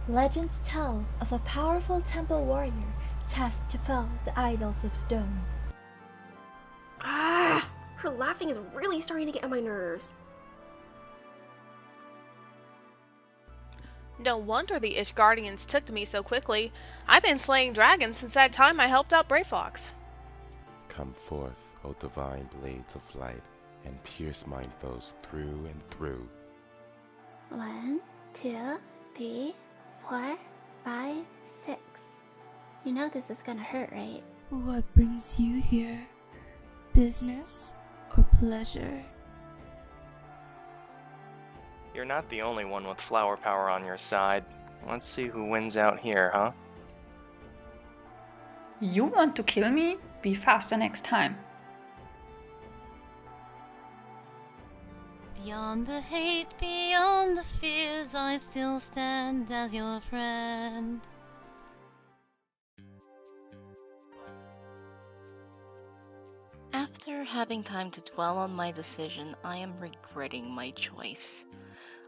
Legends tell of a powerful temple warrior tasked to fell the idols of stone. Ah! Her laughing is really starting to get on my nerves. No wonder the Ishgardians took to me so quickly. I've been slaying dragons since that time I helped out Brave Fox. Come forth, O divine blades of light, and pierce mine foes through and through. 1, 2, 3, 4, 5, 6. You know this is gonna hurt, right? What brings you here? Business or pleasure? You're not the only one with flower power on your side. Let's see who wins out here, huh? You want to kill me? Be faster next time. Beyond the hate, beyond the fears, I still stand as your friend. After having time to dwell on my decision, I am regretting my choice.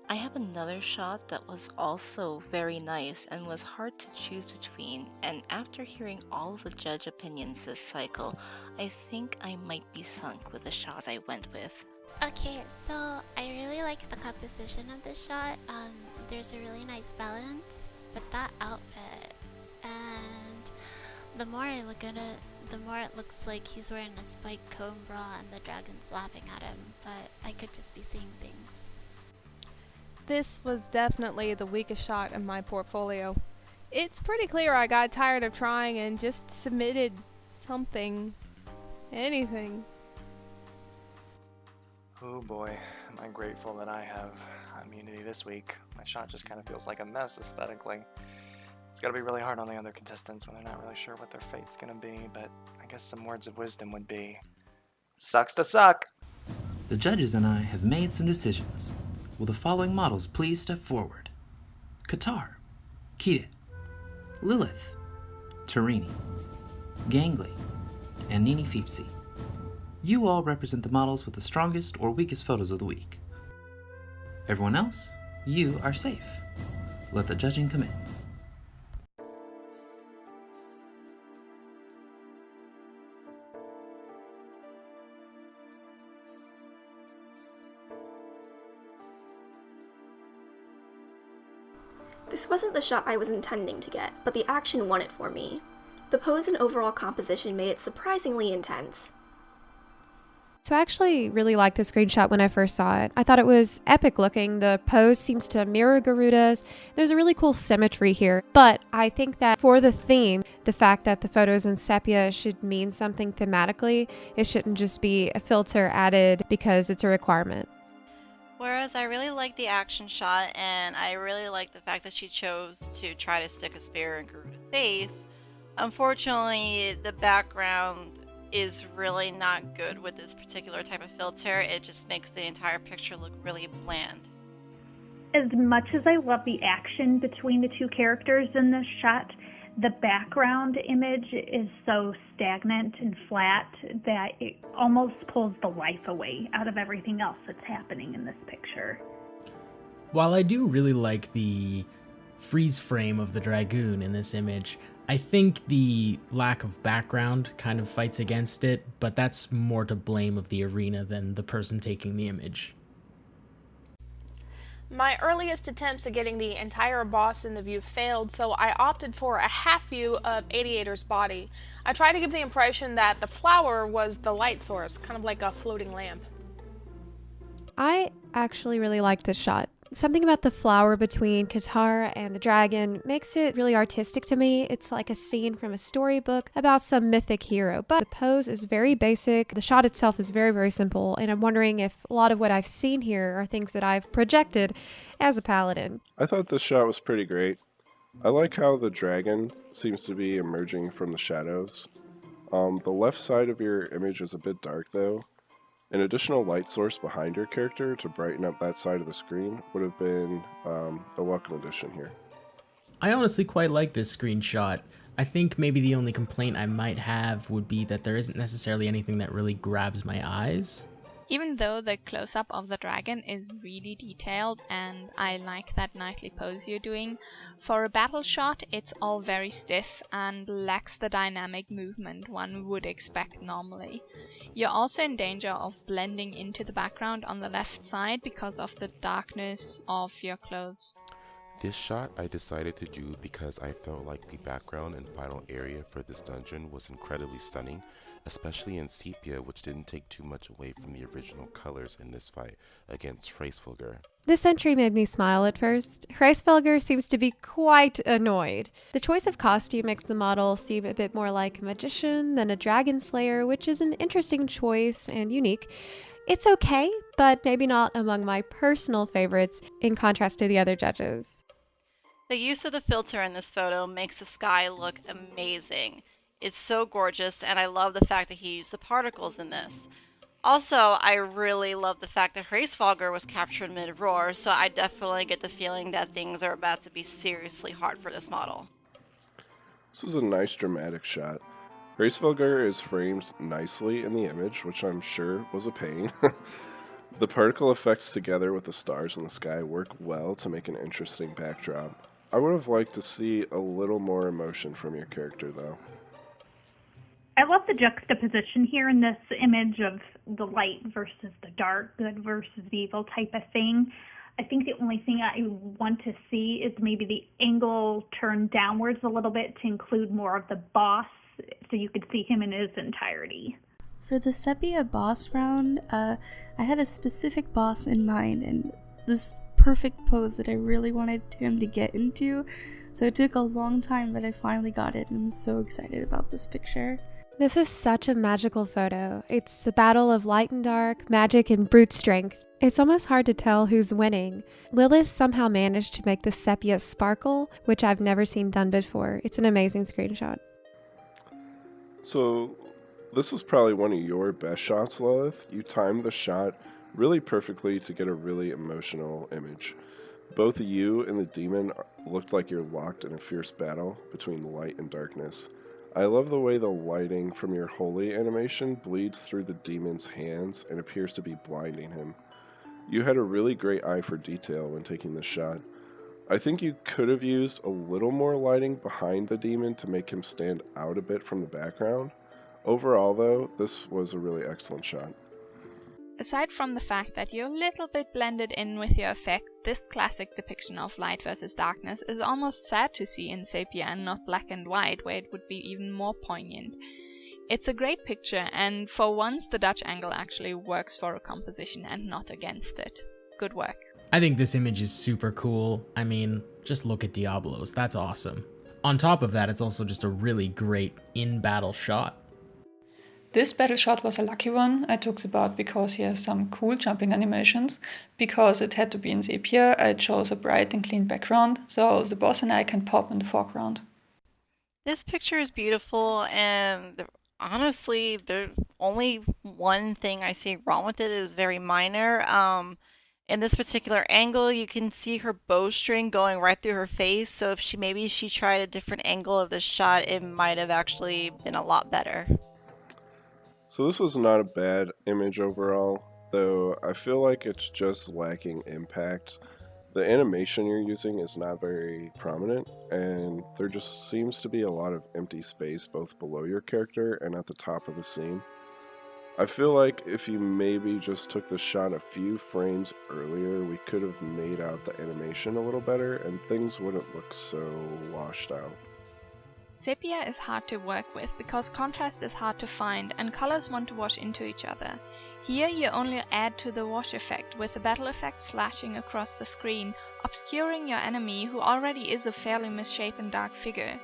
I have another shot that was also very nice and was hard to choose between, and after hearing all of the judge opinions this cycle, I think I might be sunk with the shot I went with. Okay, so I really like the composition of this shot. There's a really nice balance, but that outfit, and the more I look at it, the more it looks like he's wearing a spiked cone bra and the dragon's laughing at him, but I could just be seeing things. This was definitely the weakest shot in my portfolio. It's pretty clear I got tired of trying and just submitted something. Anything. Oh boy, am I grateful that I have immunity this week. My shot just kind of feels like a mess aesthetically. It's gotta be really hard on the other contestants when they're not really sure what their fate's gonna be, but I guess some words of wisdom would be, sucks to suck! The judges and I have made some decisions. Will the following models please step forward? Qatar, Kira, Lilith, Tarini, Gangly, and Nini Feepsy. You all represent the models with the strongest or weakest photos of the week. Everyone else, you are safe. Let the judging commence. This wasn't the shot I was intending to get, but the action won it for me. The pose and overall composition made it surprisingly intense. So I actually really liked the screenshot when I first saw it. I thought it was epic looking. The pose seems to mirror Garuda's. There's a really cool symmetry here. But I think that for the theme, the fact that the photos in Sepia should mean something thematically, it shouldn't just be a filter added because it's a requirement. Whereas I really like the action shot, and I really like the fact that she chose to try to stick a spear in Garuda's face. Unfortunately, the background is really not good with this particular type of filter. It just makes the entire picture look really bland. As much as I love the action between the two characters in this shot, the background image is so stagnant and flat that it almost pulls the life away out of everything else that's happening in this picture. While I do really like the freeze frame of the dragoon in this image, I think the lack of background kind of fights against it, but that's more to blame of the arena than the person taking the image. My earliest attempts at getting the entire boss in the view failed, so I opted for a half view of Aviator's body. I tried to give the impression that the flower was the light source, kind of like a floating lamp. I actually really liked this shot. Something about the flower between Qatar and the dragon makes it really artistic to me. It's like a scene from a storybook about some mythic hero, but the pose is very basic. The shot itself is very, very simple, and I'm wondering if a lot of what I've seen here are things that I've projected as a paladin. I thought this shot was pretty great. I like how the dragon seems to be emerging from the shadows. The left side of your image is a bit dark though. An additional light source behind your character to brighten up that side of the screen would have been a welcome addition here. I honestly quite like this screenshot. I think maybe the only complaint I might have would be that there isn't necessarily anything that really grabs my eyes. Even though the close-up of the dragon is really detailed and I like that knightly pose you're doing, for a battle shot it's all very stiff and lacks the dynamic movement one would expect normally. You're also in danger of blending into the background on the left side because of the darkness of your clothes. This shot I decided to do because I felt like the background and final area for this dungeon was incredibly stunning, especially in Sepia, which didn't take too much away from the original colors in this fight against Hraesvelgr. This entry made me smile at first. Hraesvelgr seems to be quite annoyed. The choice of costume makes the model seem a bit more like a magician than a dragon slayer, which is an interesting choice and unique. It's okay, but maybe not among my personal favorites in contrast to the other judges. The use of the filter in this photo makes the sky look amazing. It's so gorgeous, and I love the fact that he used the particles in this. Also, I really love the fact that Hraesvelgr was captured mid-roar, so I definitely get the feeling that things are about to be seriously hard for this model. This is a nice dramatic shot. Hraesvelgr is framed nicely in the image, which I'm sure was a pain. The particle effects together with the stars in the sky work well to make an interesting backdrop. I would have liked to see a little more emotion from your character, though. I love the juxtaposition here in this image of the light versus the dark, good versus evil type of thing. I think the only thing I want to see is maybe the angle turned downwards a little bit to include more of the boss so you could see him in his entirety. For the Sepia boss round, I had a specific boss in mind and this perfect pose that I really wanted him to get into. So it took a long time, but I finally got it and I'm so excited about this picture. This is such a magical photo. It's the battle of light and dark, magic and brute strength. It's almost hard to tell who's winning. Lilith somehow managed to make the sepia sparkle, which I've never seen done before. It's an amazing screenshot. So, this was probably one of your best shots, Lilith. You timed the shot really perfectly to get a really emotional image. Both you and the demon looked like you're locked in a fierce battle between light and darkness. I love the way the lighting from your holy animation bleeds through the demon's hands and appears to be blinding him. You had a really great eye for detail when taking this shot. I think you could have used a little more lighting behind the demon to make him stand out a bit from the background. Overall, though, this was a really excellent shot. Aside from the fact that you're a little bit blended in with your effect, this classic depiction of light versus darkness is almost sad to see in sepia and not black and white, where it would be even more poignant. It's a great picture, and for once the Dutch angle actually works for a composition and not against it. Good work. I think this image is super cool. I mean, just look at Diablos, that's awesome. On top of that, it's also just a really great in-battle shot. This battle shot was a lucky one. I took the bot because he has some cool jumping animations. Because it had to be in sepia, I chose a bright and clean background, so the boss and I can pop in the foreground. This picture is beautiful, and honestly, the only one thing I see wrong with it is very minor. In this particular angle, you can see her bowstring going right through her face, so if maybe she tried a different angle of this shot, it might have actually been a lot better. So this was not a bad image overall, though I feel like it's just lacking impact. The animation you're using is not very prominent, and there just seems to be a lot of empty space both below your character and at the top of the scene. I feel like if you maybe just took the shot a few frames earlier, we could have made out the animation a little better and things wouldn't look so washed out. Sepia is hard to work with because contrast is hard to find and colors want to wash into each other. Here you only add to the wash effect with the battle effect slashing across the screen, obscuring your enemy who already is a fairly misshapen dark figure.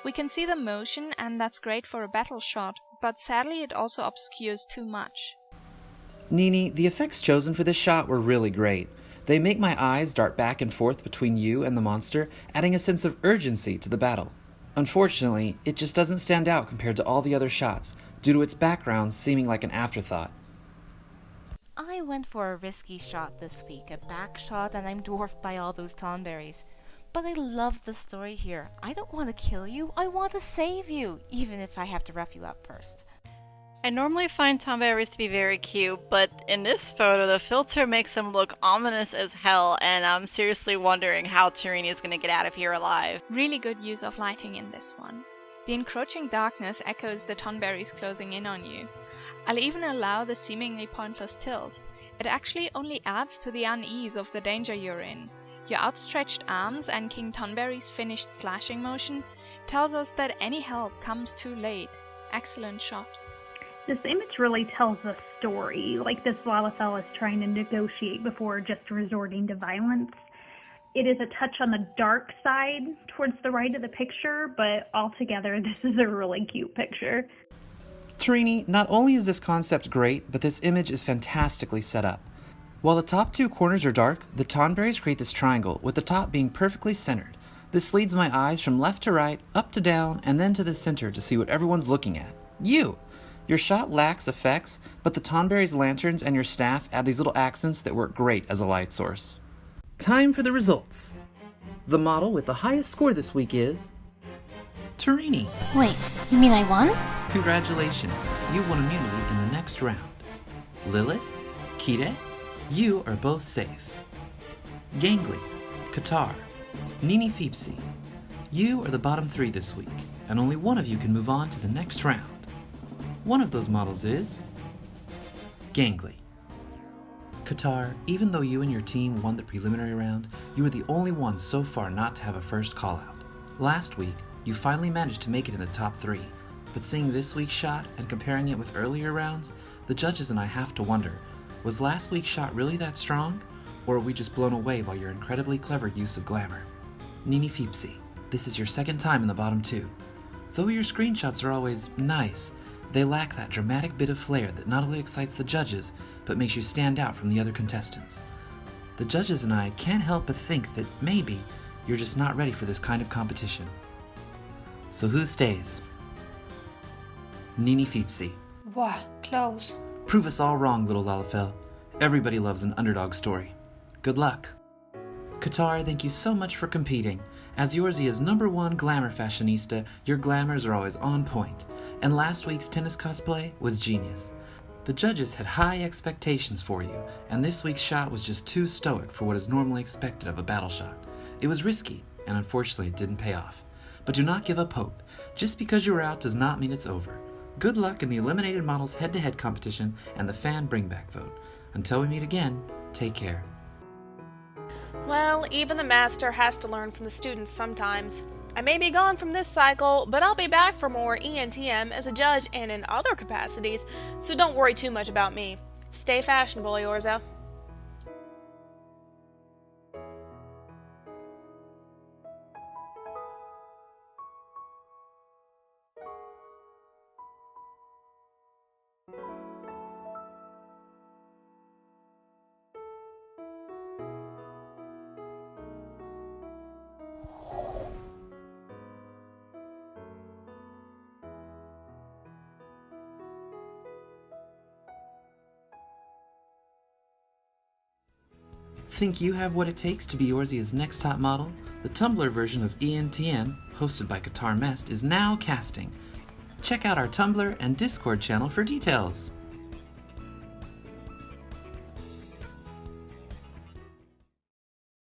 We can see the motion and that's great for a battle shot, but sadly it also obscures too much. Nini, the effects chosen for this shot were really great. They make my eyes dart back and forth between you and the monster, adding a sense of urgency to the battle. Unfortunately, it just doesn't stand out compared to all the other shots, due to its background seeming like an afterthought. I went for a risky shot this week, a back shot, and I'm dwarfed by all those tonberries. But I love the story here. I don't want to kill you, I want to save you, even if I have to rough you up first. I normally find tomberries to be very cute, but in this photo, the filter makes them look ominous as hell, and I'm seriously wondering how Tarini is going to get out of here alive. Really good use of lighting in this one. The encroaching darkness echoes the tonberries closing in on you. I'll even allow the seemingly pointless tilt. It actually only adds to the unease of the danger you're in. Your outstretched arms and King Tonberry's finished slashing motion tells us that any help comes too late. Excellent shot. This image really tells a story, like this Lalafell is trying to negotiate before just resorting to violence. It is a touch on the dark side towards the right of the picture, but altogether this is a really cute picture. Tarini, not only is this concept great, but this image is fantastically set up. While the top two corners are dark, the tonberries create this triangle, with the top being perfectly centered. This leads my eyes from left to right, up to down, and then to the center to see what everyone's looking at. You! Your shot lacks effects, but the tonberries' lanterns and your staff add these little accents that work great as a light source. Time for the results. The model with the highest score this week is Tarini. Wait, you mean I won? Congratulations, you won immunity in the next round. Lilith, Kire, you are both safe. Gangly, Qatar, Nini Feepsy, you are the bottom three this week, and only one of you can move on to the next round. One of those models is Gangly. Qatar, even though you and your team won the preliminary round, you were the only one so far not to have a first call-out. Last week, you finally managed to make it in the top three, but seeing this week's shot and comparing it with earlier rounds, the judges and I have to wonder, was last week's shot really that strong, or are we just blown away by your incredibly clever use of glamour? Nini Feepsy, this is your second time in the bottom two. Though your screenshots are always nice, they lack that dramatic bit of flair that not only excites the judges, but makes you stand out from the other contestants. The judges and I can't help but think that maybe you're just not ready for this kind of competition. So who stays? Nini Feepsy. Wow, close. Prove us all wrong, little Lalafell. Everybody loves an underdog story. Good luck. Qatar, thank you so much for competing. As Eorzea's #1 glamour fashionista, your glamours are always on point. And last week's tennis cosplay was genius. The judges had high expectations for you, and this week's shot was just too stoic for what is normally expected of a battle shot. It was risky, and unfortunately it didn't pay off. But do not give up hope. Just because you're out does not mean it's over. Good luck in the eliminated models head-to-head competition and the fan bring-back vote. Until we meet again, take care. Well, even the master has to learn from the students sometimes. I may be gone from this cycle, but I'll be back for more ENTM as a judge and in other capacities, so don't worry too much about me. Stay fashionable, Eorzea. Think you have what it takes to be Eorzea's next top model? The Tumblr version of ENTM, hosted by Qatar Mest, is now casting. Check out our Tumblr and Discord channel for details.